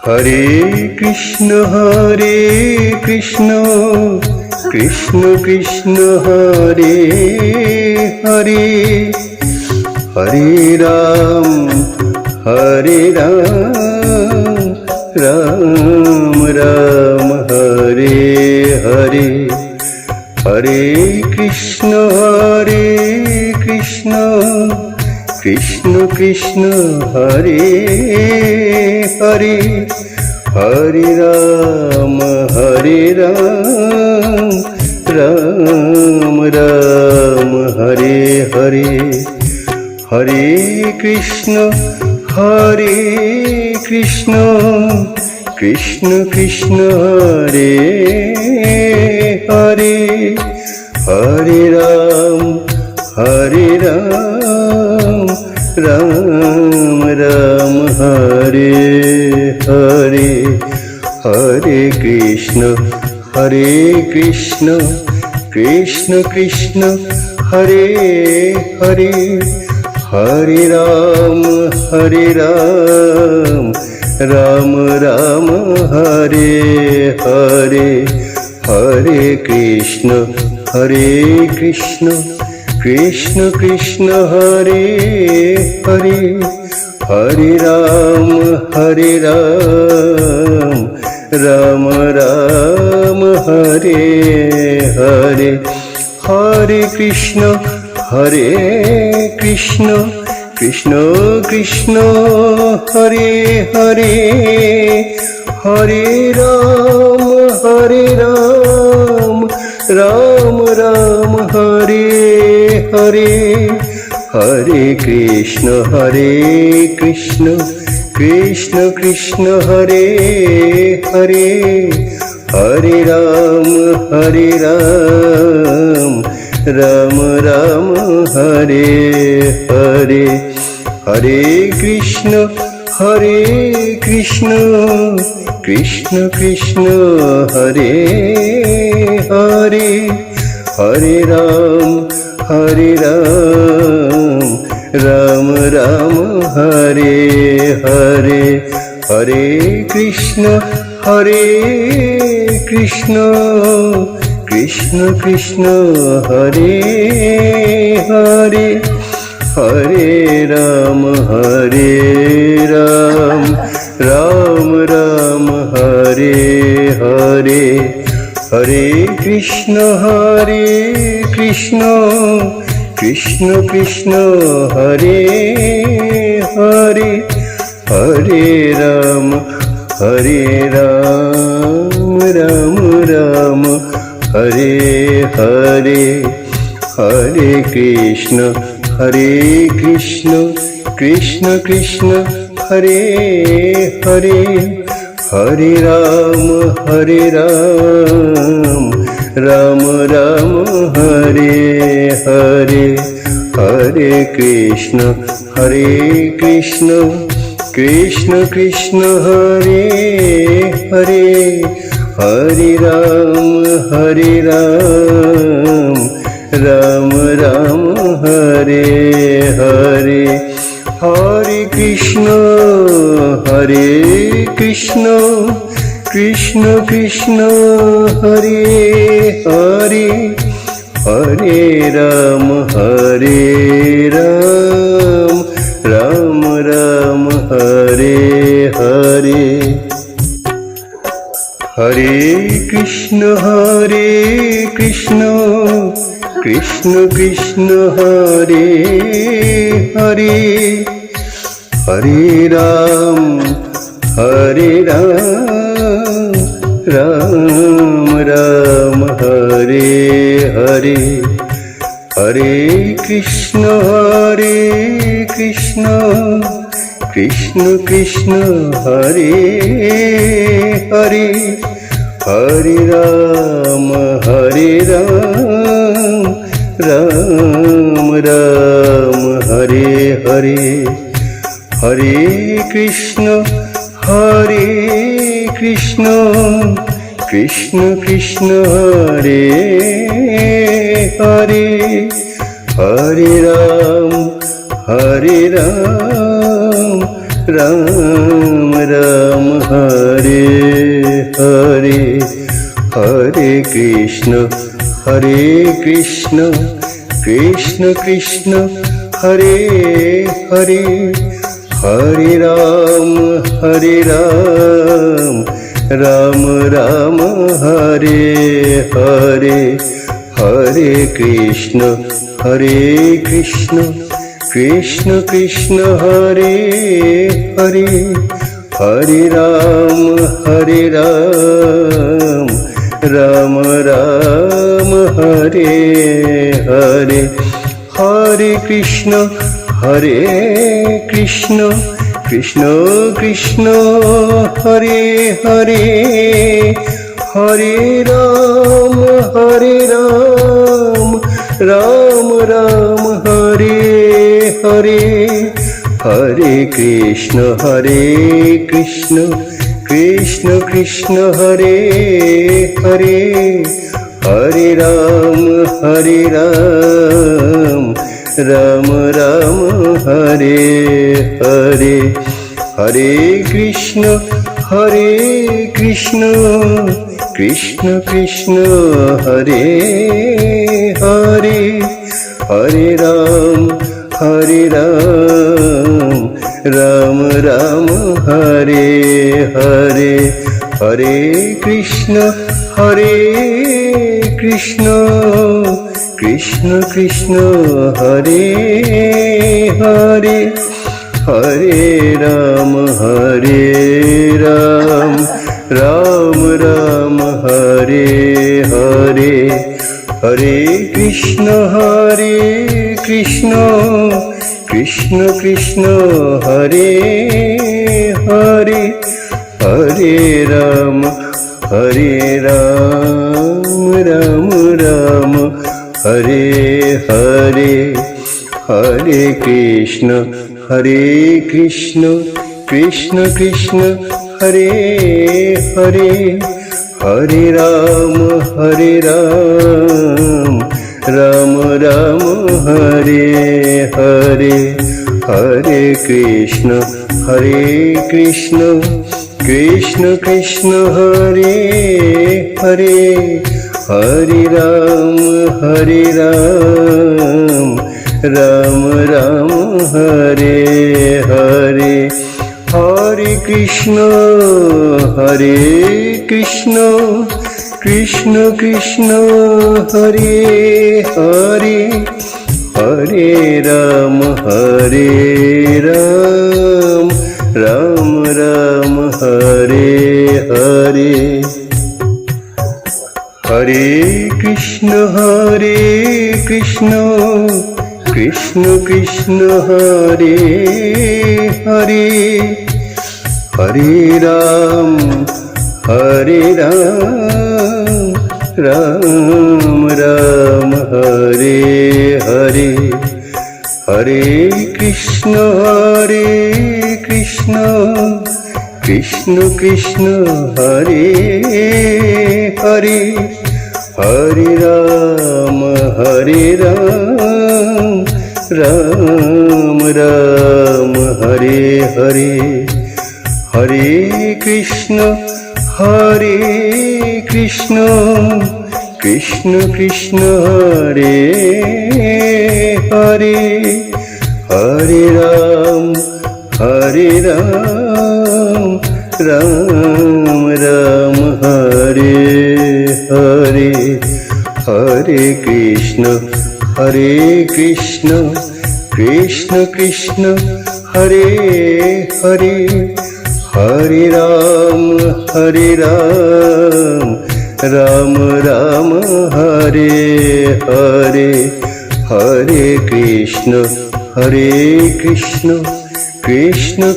Hare Krishna Krishna Krishna Hare Hare, Hare Ram Ram Ram Hare Hare, Hare Krishna Krishna Krishna Hare Hare, Hare Ram Ram Ram Hare Hare, Hare Krishna Krishna Krishna Hare Hare, Hare Ram Ram Ram Hare Hare, Hare Krishna Krishna Krishna Hare Hare, Hare Ram Ram Ram Hare Hare, Hare Krishna Krishna Krishna Hare Hare, Hare Ram Ram Ram Hare Hare, Hare Krishna Krishna Krishna Hare Hare, Hare Ram Ram Ram Hare Hare, Hare Krishna Krishna Krishna Hare Hare, Hare Ram Ram Ram Hare Hare, Hare Krishna Krishna Krishna Hare Hare, Hare Ram Ram Ram Hare Hare, Hare Krishna Krishna Hare Hare, Hare Ram Ram Ram Hare Hare, Hare Krishna Krishna Hare Hare, Hare Ram Ram Ram Hare Hare, Hare Krishna Krishna Hare Hare, Hare Ram Ram Ram Hare Hare, Hare Krishna Krishna Hare Hare, Hare Ram Ram Ram Hare Hare, Hare Krishna Krishna Hare Hare, Hare Ram Ram Ram Hare Hare, Hare Krishna Krishna Hare Hare, Hare Ram Ram Ram Hare Hare, Hare Krishna Krishna Hare Hare, Hare Ram Ram Ram Hare Hare, Hare Krishna Krishna Hare Hare, Hare Ram Ram Ram Hare Krishna Hare Krishna Krishna Krishna Hare Hare Hare Ram Ram Ram Hare Hare Hare Krishna Krishna Krishna Hare Hare Hare Ram Ram Ram Hare Hare Hare Krishna Krishna Krishna Hare Hare Hare Ram Ram Ram Hare Hare Hare Krishna Krishna Krishna Hare Hare Hare Ram Ram Ram Hare Hare Hare Krishna Krishna Krishna Hare Hare Hare Ram Ram Ram Hare Hare Hare Krishna Krishna Hare Hare Hare Ram Ram Ram Hare Hare Hare Krishna Krishna Hare Hare Hare Ram Ram Ram Hare Hare Hare Krishna Krishna Krishna Hare Hare Hare Ram Ram Ram Hare Hare Hare Krishna Krishna Hare Hare Hare Ram Ram Ram Hare Hare Hare Krishna Krishna Hare Hare Hare Ram Ram Ram Hare Hare Hare Krishna Krishna Hare Hare Hare Ram Ram Ram Hare Hare Hare Krishna Krishna Hare Hare Hare Ram Ram Ram Hare Hare Hare Krishna Krishna Hare Hare Hare Ram Ram Ram Hare Hare Hare Krishna Krishna Hare Hare Hare Ram Ram Ram Hare Hare Hare Krishna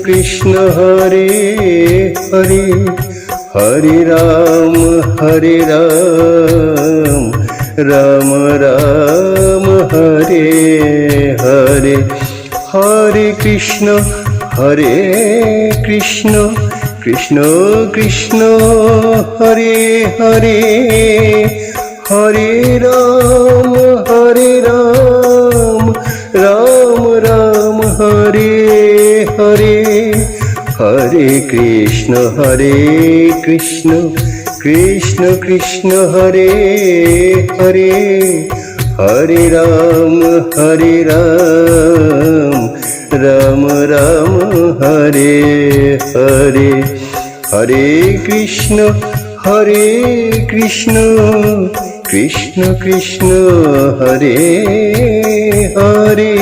Krishna Hare Hare Hare Ram Ram Ram Hare Hare Hare Krishna Krishna Hare Hare Hare Ram Ram Ram Hare Hare Hare Krishna Krishna Krishna Hare Hare, Hare Ram Ram Ram Hare Hare. Hare Krishna Krishna Krishna Hare Hare,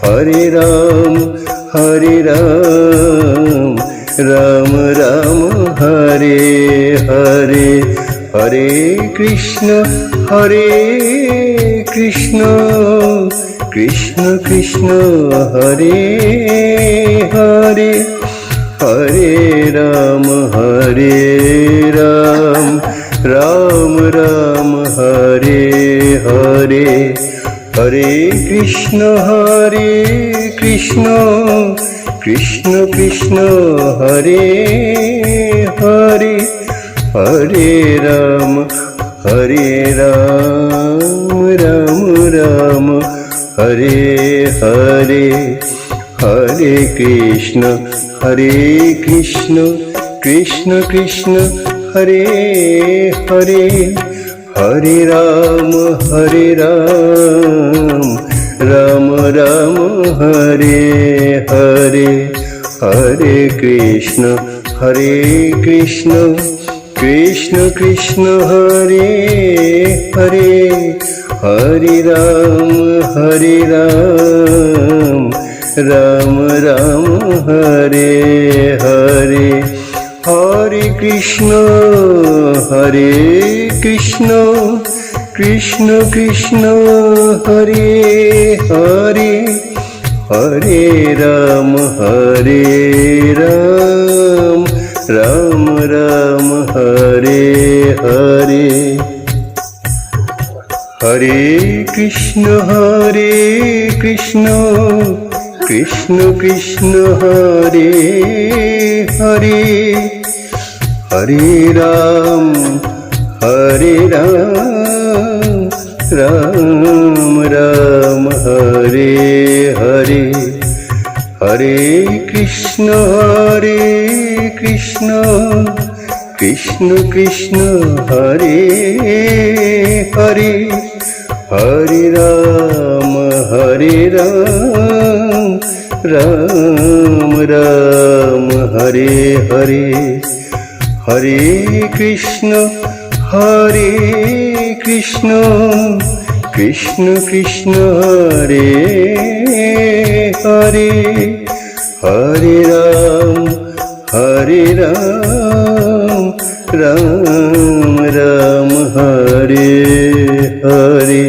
Hare Ram Ram Ram Hare Hare. Hare Krishna Krishna Krishna Hare Hare, Hare Ram Ram Ram Hare Hare. Hare Krishna Krishna Krishna Hare Hare, Hare Ram Ram Ram Hare Hare. Hare Krishna Krishna Krishna Hare Hare, Hare Ram Ram Ram Hare Hare. Hare Krishna Krishna Krishna Hare Hare, Hare Ram Ram Ram Hare Hare. Hare Krishna Krishna Krishna Hare Hare, Hare Ram Ram Ram Hare Hare. Hare Krishna Krishna Krishna Hare Hare, Hare Ram Ram Ram Hare Hare. Hare Krishna Krishna Krishna Hare Hare, Hare Ram Ram Ram Hare Hare. Hare Krishna Krishna Krishna Hare Hare, Hare Ram Ram Ram Hare Hare.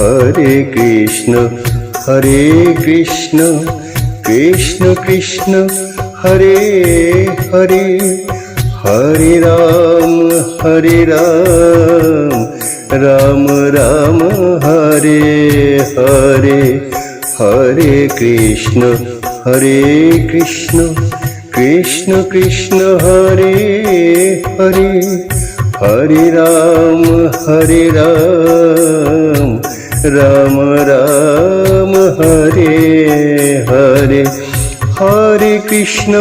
Hare Krishna Krishna Krishna Hare Hare, Hare Ram Ram Ram Hare Hare. Hare Krishna Krishna Krishna Hare Hare, Hare Ram Ram Ram Hare Hare. Hare Krishna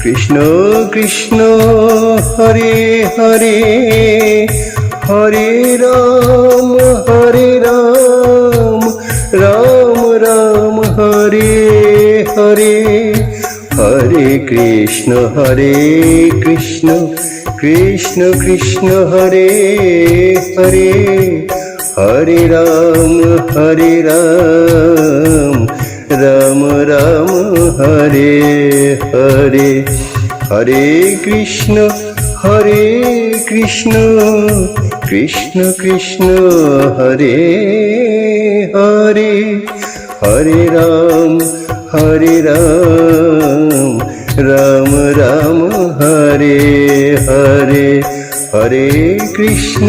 Krishna Krishna Hare Hare, Hare Ram Ram Ram Hare Hare. Hare Krishna Krishna Krishna Hare Hare, Hare Ram Ram Ram Hare Hare. Hare Krishna Krishna Krishna Hare Hare, Hare Ram Ram Ram Hare Hare. Hare Krishna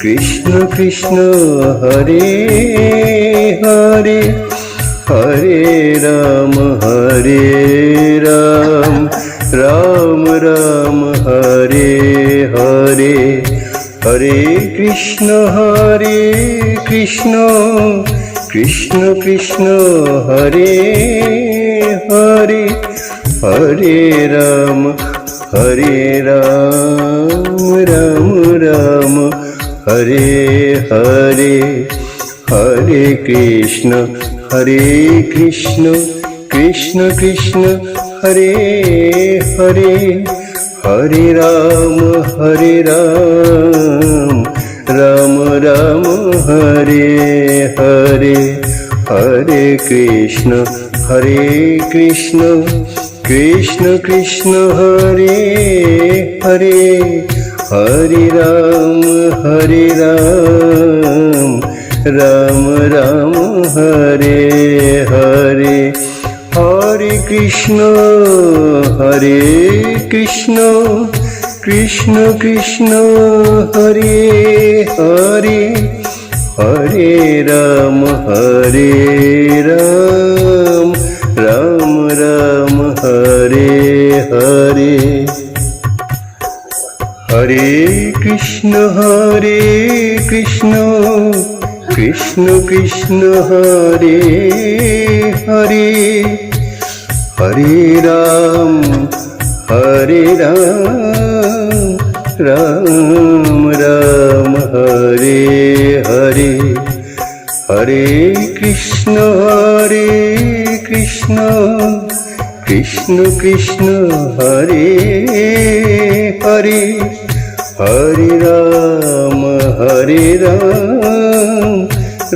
Krishna Krishna Hare Hare, Hare Ram Ram Ram Hare Hare. Hare Krishna Krishna Krishna Krishna Hare Hare Hare Ram Ram Ram Hare Hare Hare Krishna Krishna Krishna Hare Hare Hare Ram Ram Ram Hare Hare Hare Krishna Krishna Krishna Hare Hare Hare Ram Ram Ram Hare Hare Hare Krishna Krishna Krishna Hare Hare Hare Ram Ram Ram Hare Hare Hare Krishna Krishna Krishna Hare Hare Hare Ram Ram Ram Hare Hare Hare Krishna Krishna Krishna Hare Hare Hare Ram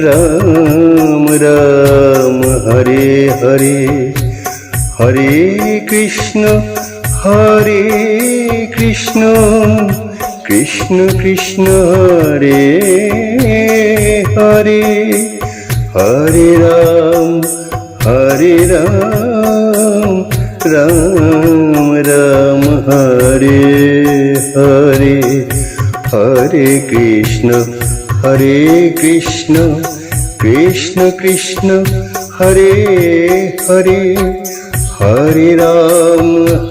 Ram Ram Hare Hare Hare Krishna Krishna Krishna Hare Hare Hare Ram Ram Ram Hare Hare Hare Krishna Krishna Krishna Hare Hare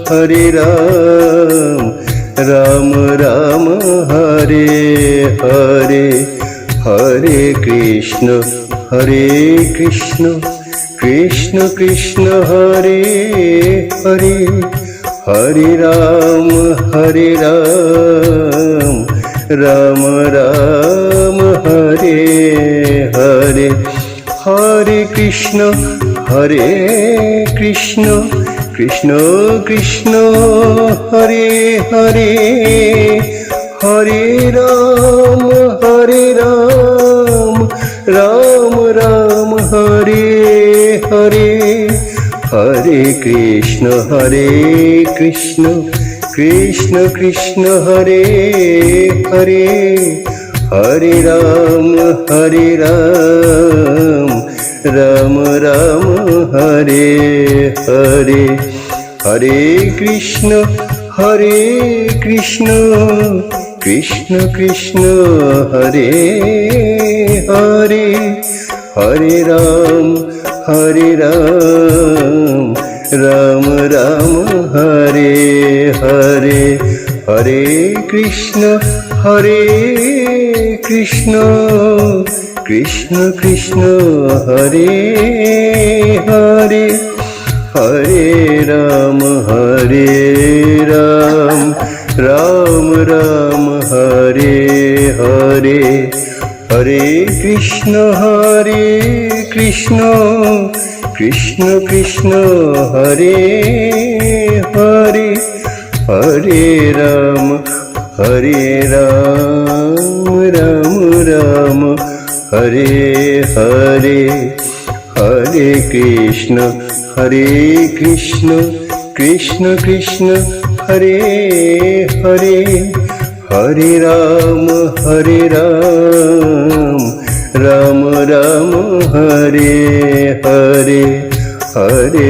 Hare Ram Ram Ram Hare Hare Hare Krishna Krishna Krishna Hare Hare Hare Ram Ram Ram Hare Hare Hare Krishna Krishna Krishna Hare Hare Hare Ram Ram Ram Hare Hare Hare Krishna Krishna Krishna Hare Hare Hare Ram Ram Ram Hare Hare Hare Krishna Krishna Krishna Hare Hare Hare Ram Ram Ram Hare Hare Hare Krishna Krishna Hare Hare Hare Ram Ram Ram Hare Hare Hare Krishna Krishna Hare Hare Hare Ram Ram Ram Hare Hare Hare Krishna Krishna Hare Hare Hare Ram Ram Ram Hare Hare Hare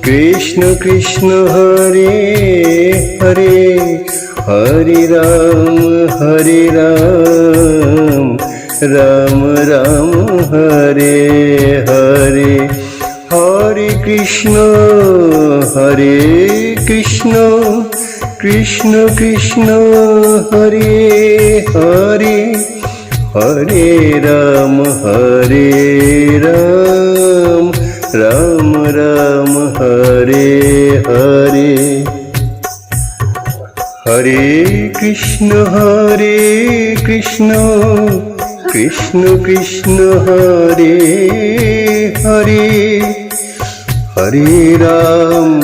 Krishna Krishna Hare Hare Hare Ram Ram Ram Hare Hare Hare Krishna Krishna Hare Hare Hare Ram Ram Ram Hare Hare. Hare Krishna Krishna Krishna Hare Hare, Hare Ram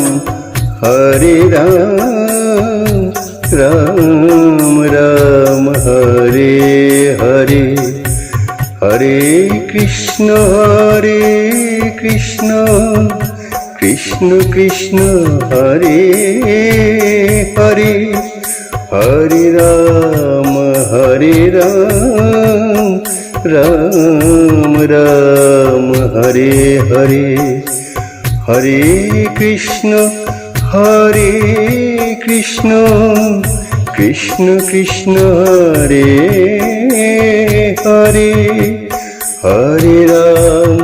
Ram Ram Hare Hare. Hare Krishna Krishna Krishna Hare Hare, Hare Ram Ram Ram Hare Hare. Hare Krishna Krishna Krishna Hare Hare, Hare Ram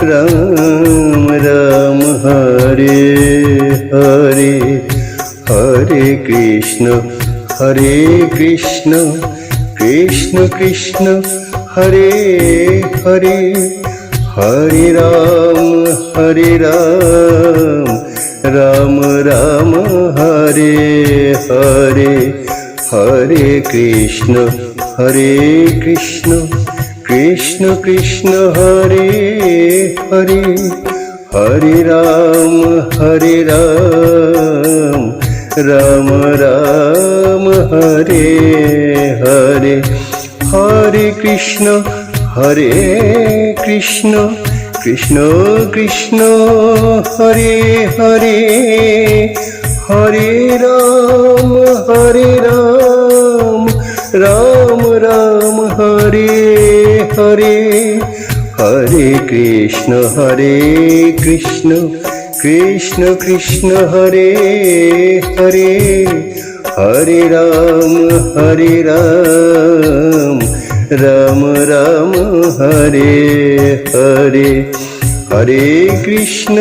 Ram Ram Hare Hare. Hare Krishna Krishna Krishna Hare Hare, Hare Ram Ram Ram Hare Hare. Hare Krishna Krishna Krishna Hare Hare, Hare Ram Ram Ram Hare Hare. Hare Krishna Krishna Krishna Hare Hare, Hare Ram Ram Ram Hare Hare. Hare Krishna Krishna Krishna Hare Hare, Hare Ram Ram Ram Hare Hare. Hare Krishna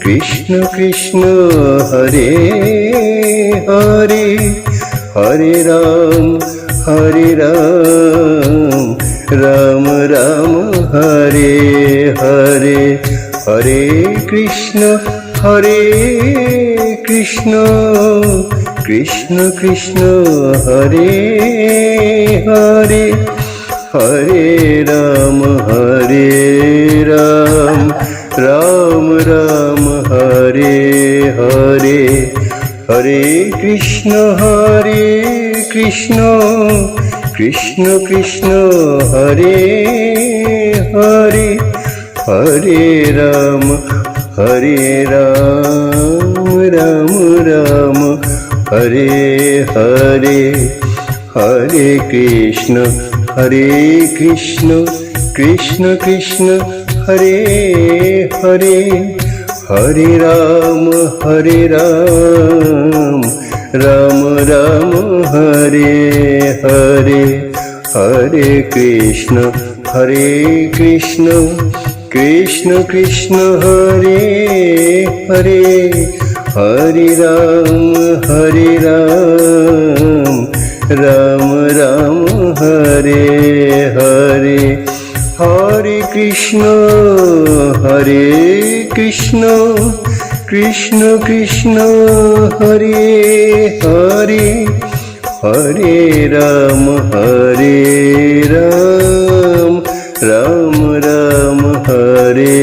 Krishna Krishna Hare Hare, Hare Ram Ram Ram Hare Hare. Hare Krishna Krishna Krishna Hare Hare, Hare Ram Ram Ram Hare Hare. Hare Krishna Krishna Krishna Hare Hare, Hare Ram Ram Ram Hare Hare. Hare Krishna Krishna Krishna Hare Hare, Hare Ram Ram Ram Hare Hare. Hare Krishna Krishna Krishna Hare Hare, Hare Ram Ram Ram Hare Hare. Hare Krishna Krishna Krishna Hare Hare, Hare Ram Ram Ram Hare